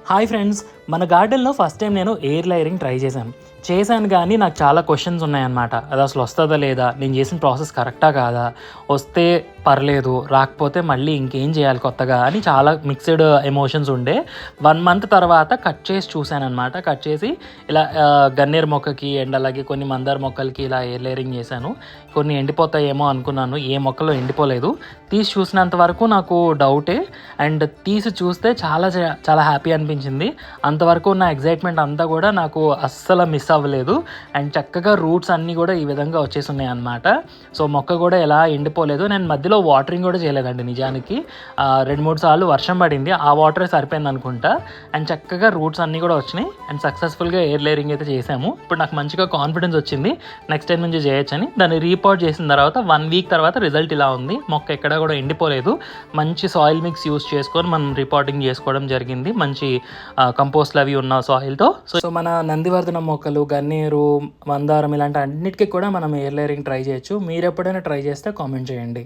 Hi friends, మన గార్డెన్లో first time నేను ఎయిర్ లేయరింగ్ ట్రై చేశాను కానీ నాకు చాలా క్వశ్చన్స్ ఉన్నాయన్నమాట. అది అసలు వస్తుందా లేదా, నేను చేసిన ప్రాసెస్ కరెక్టా కాదా, వస్తే పర్లేదు, రాకపోతే మళ్ళీ ఇంకేం చేయాలి కొత్తగా అని చాలా మిక్స్డ్ ఎమోషన్స్ ఉండే. 1 మంత్ తర్వాత కట్ చేసి చూశానమాట. కట్ చేసి ఇలా గన్నేరు మొక్కకి అండ్ అలాగే కొన్ని మందార మొక్కలకి ఇలా ఎయిర్ లేయరింగ్ చేశాను. కొన్ని ఎండిపోతాయేమో అనుకున్నాను, ఏ మొక్కలో ఎండిపోలేదు. తీసి చూసినంత వరకు నాకు డౌటే, అండ్ తీసి చూస్తే చాలా చాలా హ్యాపీ అనిపించింది. అంతవరకు ఉన్న ఎగ్జైట్మెంట్ అంతా కూడా నాకు అస్సలు మిస్ అవ్వలేదు. అండ్ చక్కగా రూట్స్ అన్నీ కూడా ఈ విధంగా వచ్చేసి ఉన్నాయి అన్నమాట. సో మొక్క కూడా ఎలా ఎండిపోలేదు. నేను మధ్యలో వాటరింగ్ కూడా చేయలేదండి. నిజానికి 2-3 సార్లు వర్షం పడింది, ఆ వాటరే సరిపోయింది అనుకుంటా. అండ్ చక్కగా రూట్స్ అన్నీ కూడా వచ్చినాయి అండ్ సక్సెస్ఫుల్గా ఎయిర్ లేయరింగ్ అయితే చేసాము. ఇప్పుడు నాకు మంచిగా కాన్ఫిడెన్స్ వచ్చింది నెక్స్ట్ టైం నుంచి చేయొచ్చని. దాన్ని రీపోర్ట్ చేసిన తర్వాత 1 వీక్ తర్వాత రిజల్ట్ ఇలా ఉంది. మొక్క ఎక్కడ కూడా ఎండిపోలేదు. మంచి సాయిల్ మిక్స్ యూస్ చేసుకొని మనం రిపోర్టింగ్ చేసుకోవడం జరిగింది, మంచి కంపోస్ట్లు అవి ఉన్న సాయిల్తో. సో మన నందివర్ధనం మొక్కలు, గన్నేరు, మందారం ఇలాంటి అన్నిటికీ కూడా మనం ఎయిర్ లేయరింగ్ ట్రై చేయొచ్చు. మీరు ఎప్పుడైనా ట్రై చేస్తే కామెంట్ చేయండి.